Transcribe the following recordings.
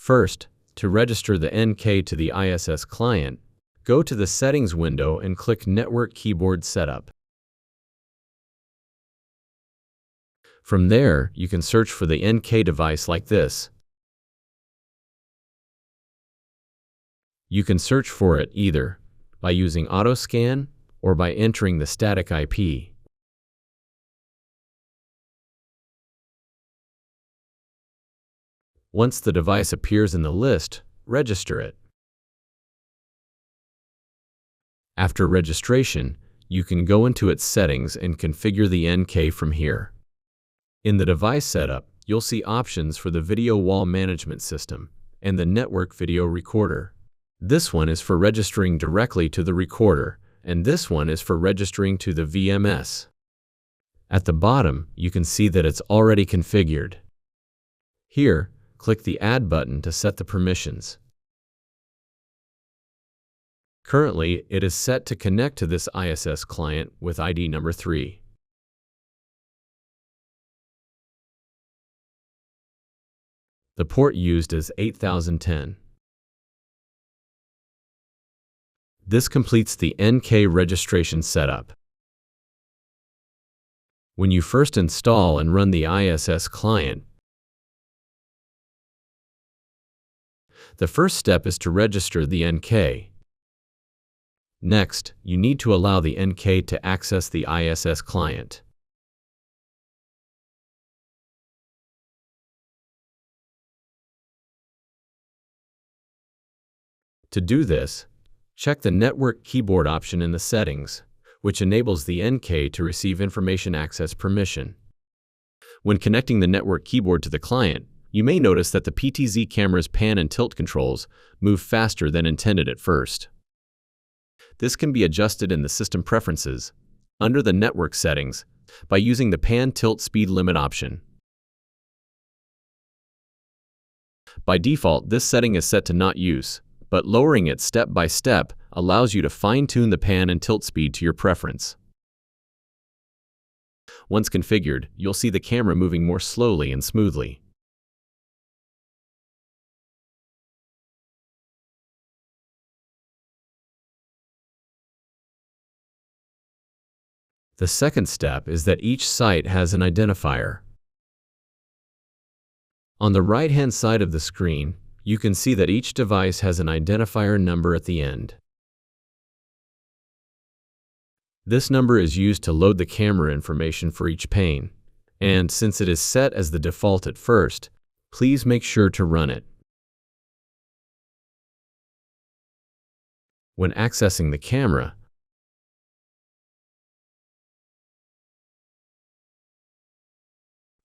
First, to register the NK to the ISS client, go to the Settings window and click Network Keyboard Setup. From there, you can search for the NK device like this. You can search for it either by using AutoScan or by entering the static IP. Once the device appears in the list, register it. After registration, you can go into its settings and configure the NK from here. In the device setup, you'll see options for the video wall management system and the network video recorder. This one is for registering directly to the recorder, and this one is for registering to the VMS. At the bottom, you can see that it's already configured. Here, click the Add button to set the permissions. Currently, it is set to connect to this ISS client with ID number 3. The port used is 8010. This completes the NK registration setup. When you first install and run the ISS client, the first step is to register the NK. Next, you need to allow the NK to access the ISS client. To do this, check the Network Keyboard option in the settings, which enables the NK to receive information access permission. When connecting the network keyboard to the client, you may notice that the PTZ camera's pan and tilt controls move faster than intended at first. This can be adjusted in the System Preferences, under the Network Settings, by using the Pan Tilt Speed Limit option. By default, this setting is set to Not Use, but lowering it step by step allows you to fine-tune the pan and tilt speed to your preference. Once configured, you'll see the camera moving more slowly and smoothly. The second step is that each site has an identifier. On the right-hand side of the screen, you can see that each device has an identifier number at the end. This number is used to load the camera information for each pane, and since it is set as the default at first, please make sure to run it. When accessing the camera,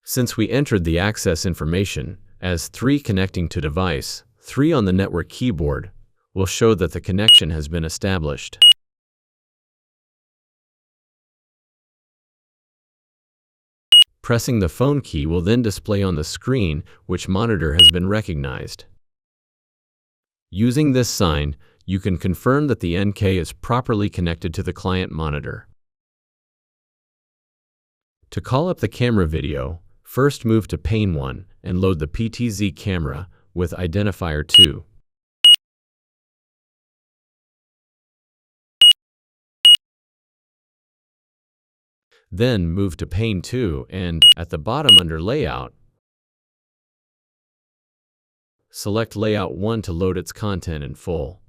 since we entered the access information as 3 connecting to device, 3 on the network keyboard will show that the connection has been established. Pressing the phone key will then display on the screen which monitor has been recognized. Using this sign, you can confirm that the NK is properly connected to the client monitor. To call up the camera video, first move to pane 1 and load the PTZ camera with identifier 2. Then move to pane 2 and, at the bottom under Layout, select Layout 1 to load its content in full.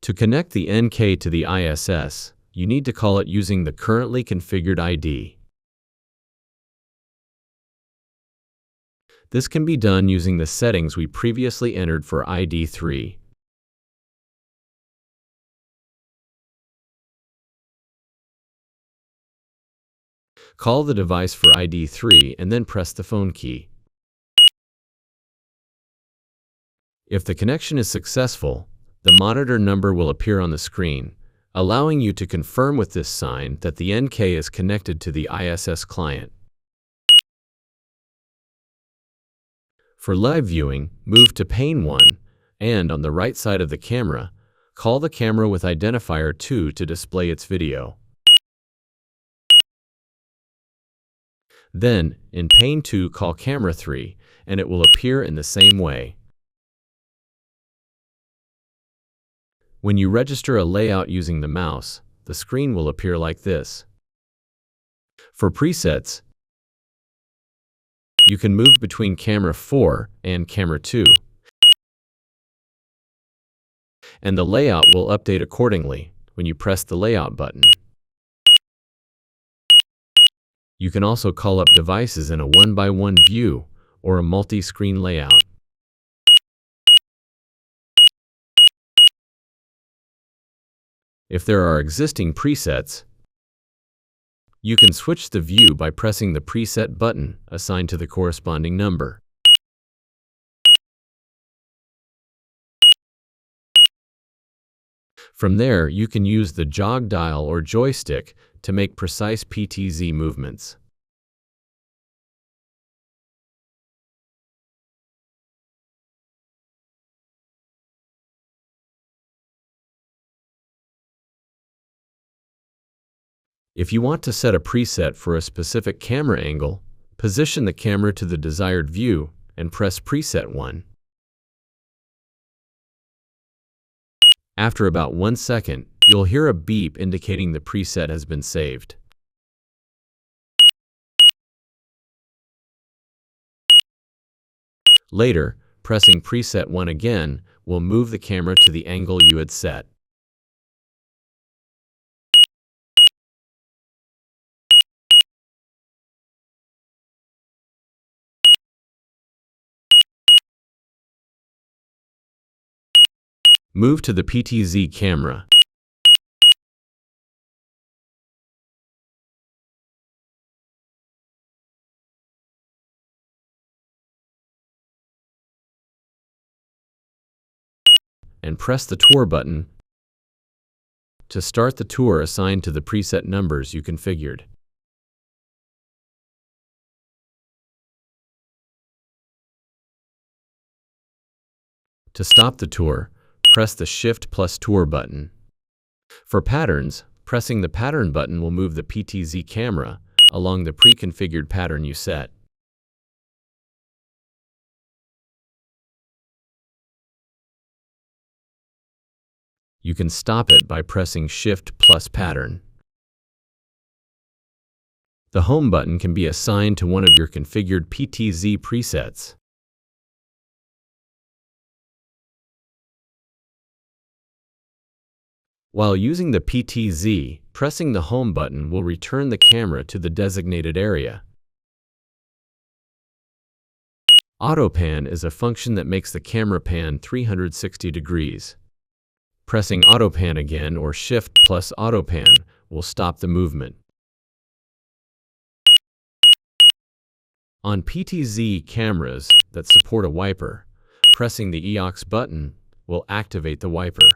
To connect the NK to the ISS, you need to call it using the currently configured ID. This can be done using the settings we previously entered for ID 3. Call the device for ID 3 and then press the phone key. If the connection is successful, the monitor number will appear on the screen, allowing you to confirm with this sign that the NK is connected to the ISS client. For live viewing, move to pane 1 and, on the right side of the camera, call the camera with identifier 2 to display its video. Then, in pane 2, call camera 3, and it will appear in the same way. When you register a layout using the mouse, the screen will appear like this. For presets, you can move between camera 4 and camera 2, and the layout will update accordingly when you press the layout button. You can also call up devices in a 1x1 view or a multi-screen layout. If there are existing presets, you can switch the view by pressing the preset button assigned to the corresponding number. From there, you can use the jog dial or joystick to make precise PTZ movements. If you want to set a preset for a specific camera angle, position the camera to the desired view and press Preset 1. After about 1 second, you'll hear a beep indicating the preset has been saved. Later, pressing Preset 1 again will move the camera to the angle you had set. Move to the PTZ camera. And press the tour button to start the tour assigned to the preset numbers you configured. To stop the tour, press the Shift plus Tour button. For patterns, pressing the Pattern button will move the PTZ camera along the pre-configured pattern you set. You can stop it by pressing Shift plus Pattern. The Home button can be assigned to one of your configured PTZ presets. While using the PTZ, pressing the Home button will return the camera to the designated area. Auto Pan is a function that makes the camera pan 360 degrees. Pressing Auto Pan again or Shift plus Auto Pan will stop the movement. On PTZ cameras that support a wiper, pressing the EOX button will activate the wiper.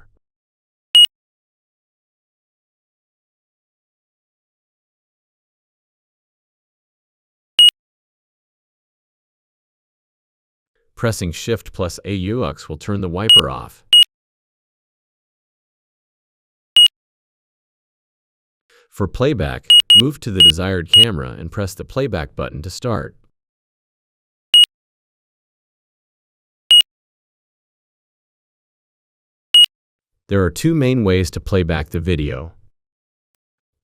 Pressing Shift plus AUX will turn the wiper off. For playback, move to the desired camera and press the playback button to start. There are two main ways to play back the video.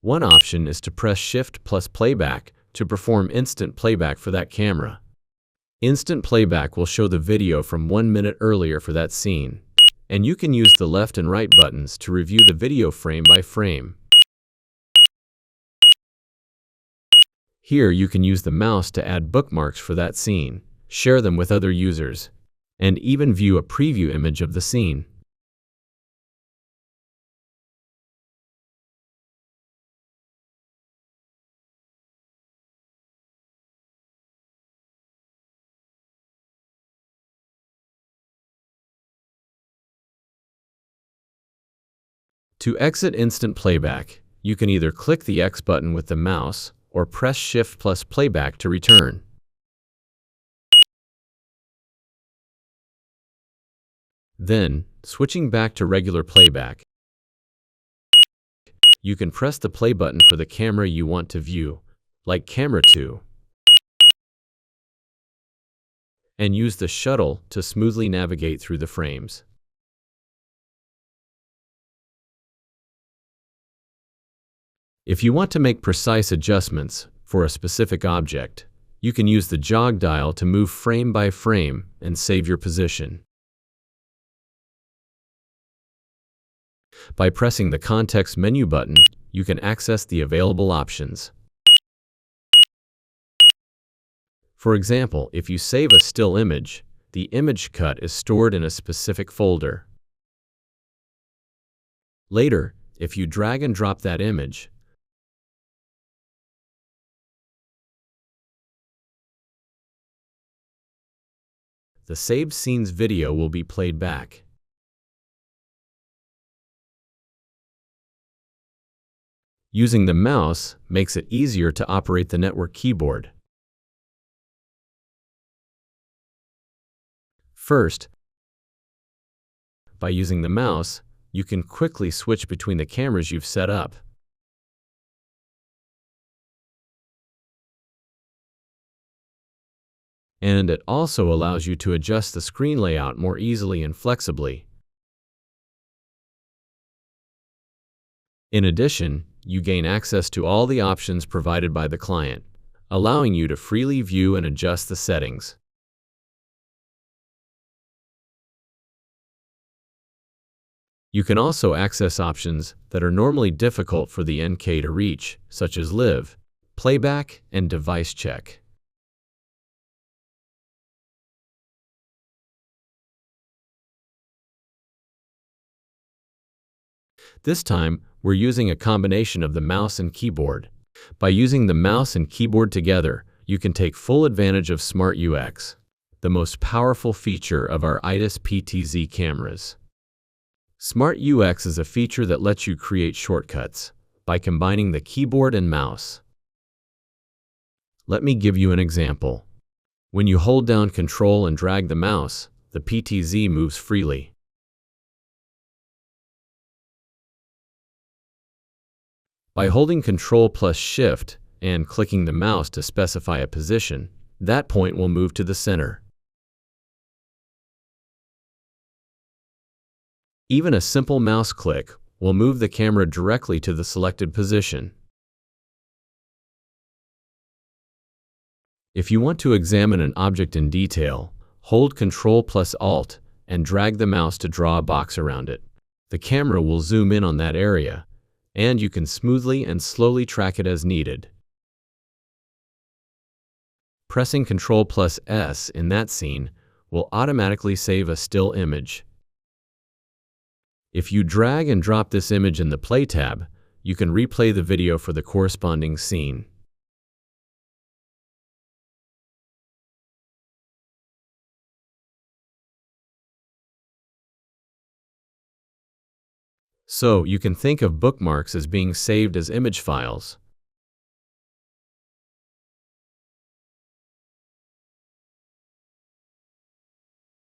One option is to press Shift plus Playback to perform instant playback for that camera. Instant playback will show the video from 1 minute earlier for that scene, and you can use the left and right buttons to review the video frame by frame. Here you can use the mouse to add bookmarks for that scene, share them with other users, and even view a preview image of the scene. To exit instant playback, you can either click the X button with the mouse or press Shift plus Playback to return. Then, switching back to regular playback, you can press the play button for the camera you want to view, like camera 2. and use the shuttle to smoothly navigate through the frames. If you want to make precise adjustments for a specific object, you can use the jog dial to move frame by frame and save your position. By pressing the Context menu button, you can access the available options. For example, if you save a still image, the image cut is stored in a specific folder. Later, if you drag and drop that image, the saved scene's video will be played back. Using the mouse makes it easier to operate the network keyboard. First, by using the mouse, you can quickly switch between the cameras you've set up. And it also allows you to adjust the screen layout more easily and flexibly. In addition, you gain access to all the options provided by the client, allowing you to freely view and adjust the settings. You can also access options that are normally difficult for the NK to reach, such as live, playback, and device check. This time, we're using a combination of the mouse and keyboard. By using the mouse and keyboard together, you can take full advantage of Smart UX, the most powerful feature of our ISS PTZ cameras. Smart UX is a feature that lets you create shortcuts by combining the keyboard and mouse. Let me give you an example. When you hold down Control and drag the mouse, the PTZ moves freely. By holding Control plus Shift and clicking the mouse to specify a position, that point will move to the center. Even a simple mouse click will move the camera directly to the selected position. If you want to examine an object in detail, hold Control plus Alt and drag the mouse to draw a box around it. The camera will zoom in on that area, and you can smoothly and slowly track it as needed. Pressing Control plus S in that scene will automatically save a still image. If you drag and drop this image in the Play tab, you can replay the video for the corresponding scene. So you can think of bookmarks as being saved as image files,